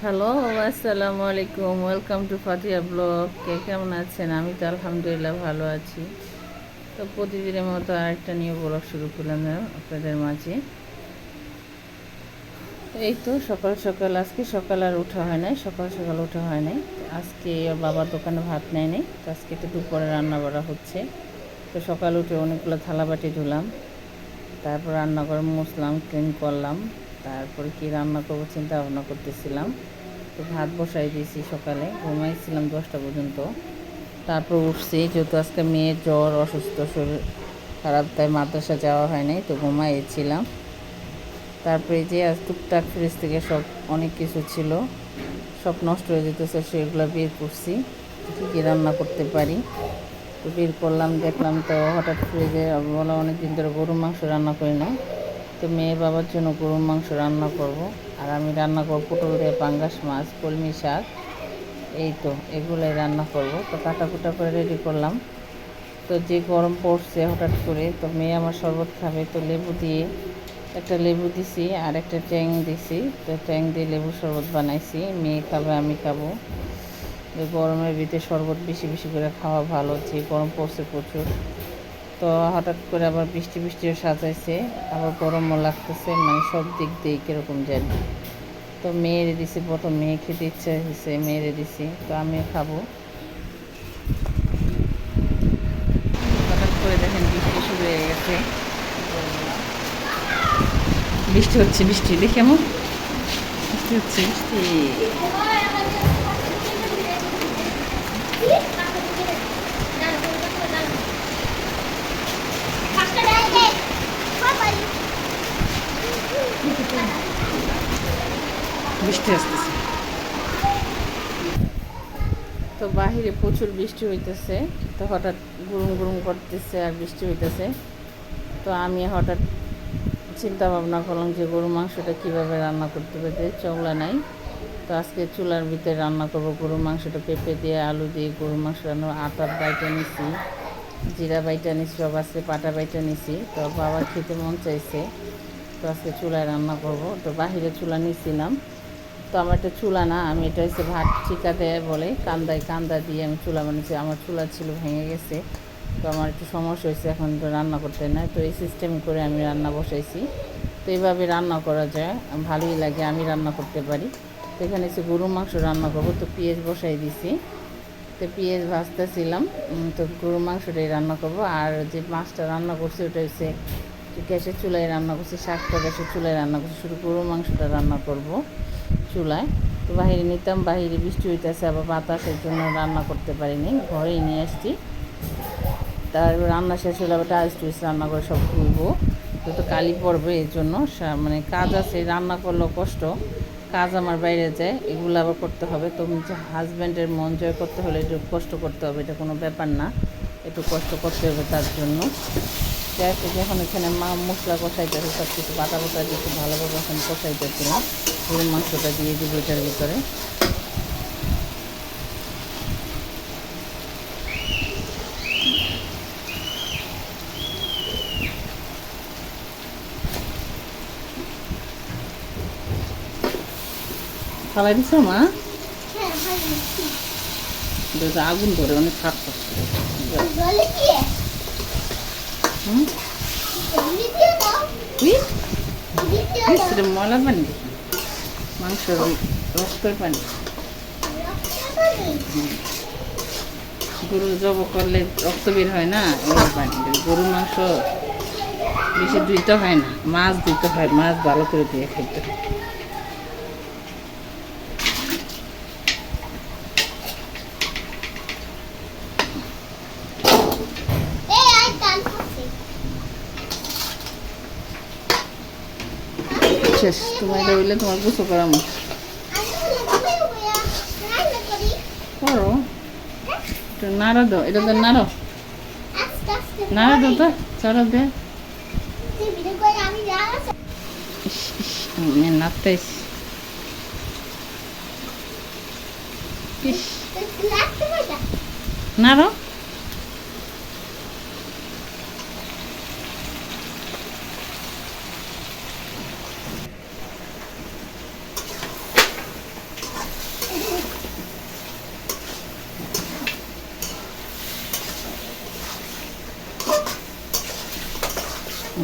Hello, আসসালামু আলাইকুম। Welcome to Fatiya blog. কে কেমন আছেন? আমি তো আলহামদুলিল্লাহ ভালো আছি। তো প্রতিদিনের মতো আরেকটা নিউ ব্লগ শুরু করলাম আপনাদের মাঝে। এই তো সকাল সকাল, আজকে সকাল আর ওঠা হয় নাই, সকাল সকাল ওঠা হয় নাই। আজকে ওর বাবার দোকানে ভাত নেয় নাই, তো আজকে একটু দুপুরে রান্না করা হচ্ছে। তো সকাল উঠে অনেকগুলো থালাবাটি ধুলাম, তারপর রান্নাঘর মুছলাম, ক্লিন করলাম। তারপর কি রান্না করবো চিন্তা ভাবনা করতেছিলাম। তো ভাত বসাই দিয়েছি, সকালে ঘুমাইছিলাম 10টা পর্যন্ত। তারপর উঠছি, যেহেতু আজকে মেয়ের জ্বর, অসুস্থ, শরীর খারাপ, তাই মাদ্রাসা যাওয়া হয় নাই, তো ঘুমাইছিলাম। তারপরে যে আজ টুকটাক ফ্রিজ থেকে সব অনেক কিছু ছিল, সব নষ্ট হয়ে যেতেছে, সেগুলো বের করছি, কী কী রান্না করতে পারি। তো বের করলাম, দেখলাম, তো হঠাৎ ফ্রিজে বলা অনেক দিন ধরে গরুর মাংস রান্না করি না, তো মেয়ে বাবার জন্য গরুর মাংস রান্না করব। আর আমি রান্না করব পটল দিয়ে পাঙ্গাস মাছ, কলমি শাক, এই তো এগুলোই রান্না করব। তো কাটাকুটা করে রেডি করলাম। তো যে গরম পড়ছে হঠাৎ করে, তো মেয়ে আমার শরবত খাবে, তো লেবু দিয়ে একটা লেবু দিছি আর একটা ট্যাং দিছি। তো ট্যাং দিয়ে লেবু শরবত বানাইছি, মেয়ে খাবে আমি খাবো। গরমের ভিতরে শরবত বেশি বেশি করে খাওয়া ভালো, যে গরম পড়ছে প্রচুর। তো হঠাৎ করে আবার বৃষ্টি বৃষ্টিও সাজাইছে, আবার গরমও লাগতেছে, মানে সব দিক দিয়ে কীরকম জানি। তো মেয়েরে দিছি, প্রথম মেয়ে খেতে ইচ্ছে হয়েছে, মেয়েরে দিছি, তো আমিও খাবো। হঠাৎ করে দেখেন বৃষ্টি শুরু হয়ে গেছে, বৃষ্টি হচ্ছে, বৃষ্টি দেখে এমন বৃষ্টি হচ্ছে, বৃষ্টি। বৃষ্টি আসতেছে, তো বাহিরে প্রচুর বৃষ্টি হইতেছে। তো হঠাৎ গুরুম গুরুম করতেছে আর বৃষ্টি হইতেছে। তো আমি হঠাৎ চিন্তা ভাবনা করলাম যে গরুর মাংসটা কীভাবে রান্না করতে পারে, চওলা নাই। তো আজকে চুলার ভিতরে রান্না করব গরুর মাংসটা, পেঁপে দিয়ে আলু দিয়ে গরুর মাংস রান্না। আটার বাইটা নিছি, জিরা বাইটা নিছি, সব আজকে পাটা বাইটা নিছি। তো বাবা খেতে মন চাইছে, তো আজকে চুলায় রান্না করব। তো বাহিরে চুলা নিছিলাম, তো আমার একটা চুলা না, আমি এটা হচ্ছে ভাত ঠিকাতে বলে, কান্দা দিয়ে আমি চুলা বানিয়েছি। আমার চুলা ছিল, ভেঙে গেছে, তো আমার একটু সমস্যা হয়েছে, এখন তো রান্না করতে না, তো এই সিস্টেম করে আমি রান্না বসাইছি। তো এইভাবে রান্না করা যায়, ভালোই লাগে, আমি রান্না করতে পারি। তো এখানে এসে গরুর মাংস রান্না করবো, তো পেঁয়াজ বসাই দিছি, তো পেঁয়াজ ভাজতেছিলাম। তো গরুর মাংসটাই রান্না করব। আর যে মাছটা রান্না করছি ওটা হচ্ছে গ্যাসের চুলায় রান্না করছি, শাকটা গ্যাসের চুলায় রান্না করছি, শুধু গরুর মাংসটা রান্না করব চুলায়। তো বাহিরে নিতাম, বাহিরে বৃষ্টি হইতেছে, আবার বাতাসের জন্য রান্না করতে পারিনি, ঘরেই নিয়ে আসছি। তারপর রান্না শেষ হলে আবার টাইলস টুইলস রান্না করে সব ধুইবো, তো কালি পড়বে, এর জন্য মানে কাজ আছে, রান্না করলেও কষ্ট, কাজ আমার বাইরে যায়, এগুলো আবার করতে হবে। তো হাজব্যান্ডের মন জয় করতে হলে একটু কষ্ট করতে হবে, এটা কোনো ব্যাপার না, একটু কষ্ট করতে হবে তার জন্য। যখন এখানে মশলা কষাইতেছে, সব কিছু বাটা বাটা দিতে ভালোভাবে এখন কষাইতেছিলাম, গরুর মাংসটা দিয়ে দিব এটার ভিতরে। ফালাই দিছ মা, আগুন ধরে অনেক খাট করছে। ময়লার পানি, মাংস রক্তের পানি, গরু জব করলে রক্ত বের হয় না, ওই পানি। গরুর মাংস বেশি ধুইতে হয় না, মাছ ধুইতে হয়, মাছ ভালো করে দিয়ে খাইতে হয়। শেষ, তোমার এটা হইলে তোমার গোসল করা করো, একটু নাড়া দাও, এটা তো নাড়ো, নাড়া দাও, তো চাড়া দে, নাড়তেছি, নাড়ো।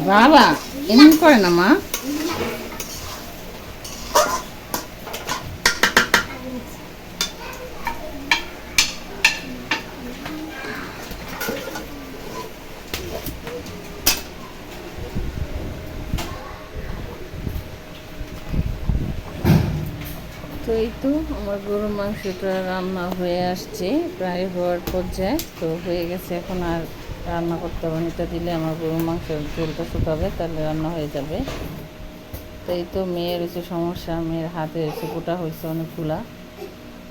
বাবা এমন করে না মা। তো এই তো আমার গরুর মাংসটা রান্না হয়ে আসছে, প্রায় হওয়ার পর্যায়ে। তো হয়ে গেছে, এখন আর রান্না করতে হবে না। এটা দিলে আমার গরুর মাংসের ঝোলটা শুকাবে, তাহলে রান্না হয়ে যাবে। তো এই তো মেয়ের হচ্ছে সমস্যা, মেয়ের হাতে হচ্ছে গোটা হয়েছে অনেক ফুলা,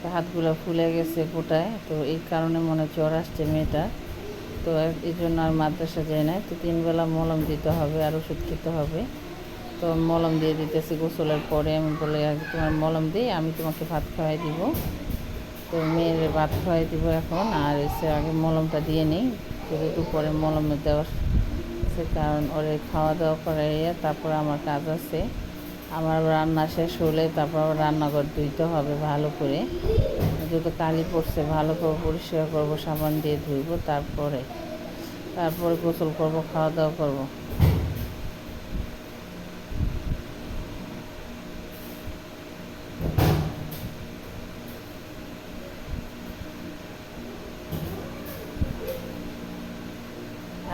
তো হাতগুলো ফুলে গেছে গোটায়। তো এই কারণে মনে জ্বর আসছে মেয়েটা। তো এই জন্য আর মাদ্রাসা যায় না। তো 3 বেলা মলম দিতে হবে আর ওষুধ খেতে হবে। তো মলম দিয়ে দিতেছি গোসলের পরে। আমি বলে আগে তোমার মলম দিই, আমি তোমাকে ভাত খাওয়াই দিব। তো মেয়ের ভাত খাওয়াই দিব এখন, আর এসে আগে মলমটা দিয়ে নিই, একটু পরে মলমে দেওয়া সে, কারণ ওরে খাওয়া দাওয়া করাইয়া তারপর আমার কাজ আছে। আমার রান্না শেষ হলে তারপর আবার রান্নাঘর ধুইতে হবে ভালো করে। যত কালি পড়ছে ভালো করে পরিষ্কার করবো, সাবান দিয়ে ধুইব, তারপরে গোসল করব, খাওয়া দাওয়া করব।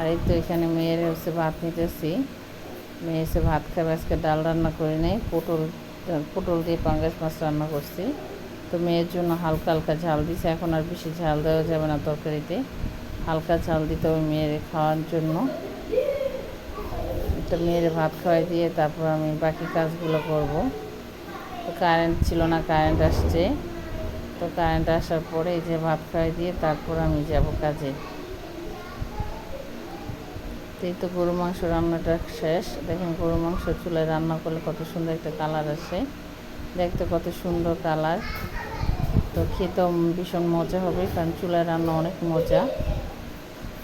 আর এই তো এখানে মেয়ের হচ্ছে ভাত নিতেছি। মেয়ে এসে ভাত খাবে। আজকে ডাল রান্না করে নেই, পটল দিয়ে পাঙ্গাস মাছ রান্না করছি। তো মেয়ের জন্য হালকা হালকা ঝাল দিছে, এখন আর বেশি ঝাল দেওয়া যাবে না তরকারিতে, হালকা ঝাল দিতে হবে মেয়ের খাওয়ার জন্য। তো মেয়ের ভাত খাওয়াই দিয়ে তারপর আমি বাকি কাজগুলো করব। তো কারেন্ট ছিল না, কারেন্ট আসছে। তো কারেন্ট আসার পরে এই যে ভাত খাওয়াই দিয়ে তারপর আমি যাব কাজে। এই তো গরু মাংস রান্নাটা শেষ। দেখেন গরু মাংস চুলায় রান্না করলে কত সুন্দর একটা কালার আসে, দেখতে কত সুন্দর কালার। তো খেতেও ভীষণ মজা হবে, কারণ চুলায় রান্না অনেক মজা।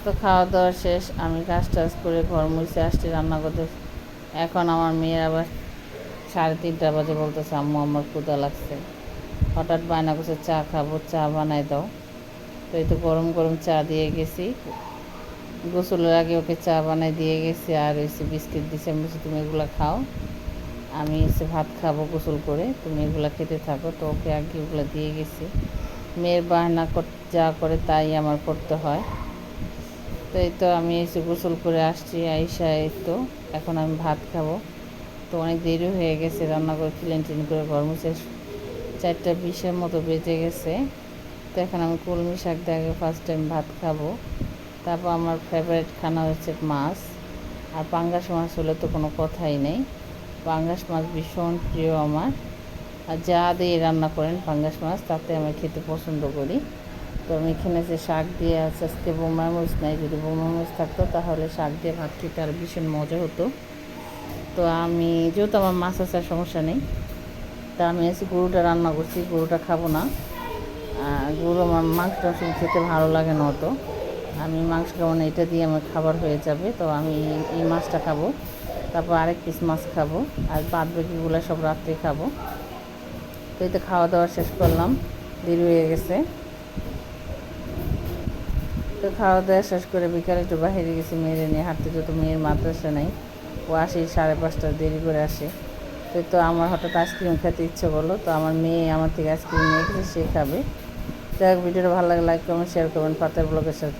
তো খাওয়া দাওয়া শেষ, আমি কাজ টাজ করে ঘর মুছে আসছি রান্না করতে। এখন আমার মেয়ের আবার 3:30 বাজে বলতেছে আম্মু আমার ক্ষুধা লাগছে। হঠাৎ বায়না করছে চা খাবো, চা বানাই দাও। তো এই তো গরম গরম চা দিয়ে গেছি, গোসলের আগে ওকে চা বানাই দিয়ে গেছি, আর এসে বিস্কিট দিছে। আমি বলছি তুমি এগুলো খাও, আমি এসে ভাত খাবো গোসল করে, তুমি এগুলো খেতে থাকো। তো ওকে আগে ওগুলো দিয়ে গেছি। মেয়ের বায়না যা করে তাই আমার করতে হয়। তো এই তো আমি এসে গোসল করে আসছি, আইসা এই তো এখন আমি ভাত খাবো। তো অনেক দেরি হয়ে গেছে, রান্না করে ক্লিন টিন করে ঘর মুছে 4:20 মতো বেজে গেছে। তো এখন আমি কলমি শাক দিয়ে আগে ফার্স্ট টাইম ভাত খাবো। তারপর আমার ফেভারিট খানা হচ্ছে মাছ, আর পাঙ্গাস মাছ হলে তো কোনো কথাই নেই। পাঙ্গাস মাছ ভীষণ প্রিয় আমার, আর যা দিয়ে রান্না করেন পাঙ্গাস মাছ তাতে আমি খেতে পছন্দ করি। তো আমি এখানে যে শাক দিয়ে আছে, আজকে বোমা মরিচ নাই, যদি বোমা মরিচ থাকতো তাহলে শাক দিয়ে ভাত খেতে আর ভীষণ মজা হতো। তো আমি যেহেতু আমার মাছ আছে সমস্যা নেই, তা আমি এসে গরুটা রান্না করছি। গরুটা খাবো না, গরু আমার মাংস টাংস খেতে ভালো লাগে না অত। আমি মাংস খাবো না, এটা দিয়ে আমার খাবার হয়ে যাবে। তো আমি এই মাছটা খাবো, তারপর আরেক পিস মাছ খাবো, আর বাদ বাকিগুলো সব রাত্রে খাবো। তো এই তো খাওয়া দাওয়া শেষ করলাম, দেরি হয়ে গেছে। তো খাওয়া দাওয়া শেষ করে বিকালে একটু বাইরে গেছি মেয়ের নিয়ে হাঁটতে, যত মেয়ের মাদ্রাসা নেই, ও আসে 5:30 দেরি করে আসে। তো আমার হঠাৎ আইসক্রিম খেতে ইচ্ছে করলো, তো আমার মেয়ে আমার থেকে আইসক্রিম নিয়ে গেছে, সে খাবে। যাই হোক, ভিডিওটা ভালো লাগে লাইক কমেন্ট শেয়ার করবেন, পাতার ব্লগের সাথে।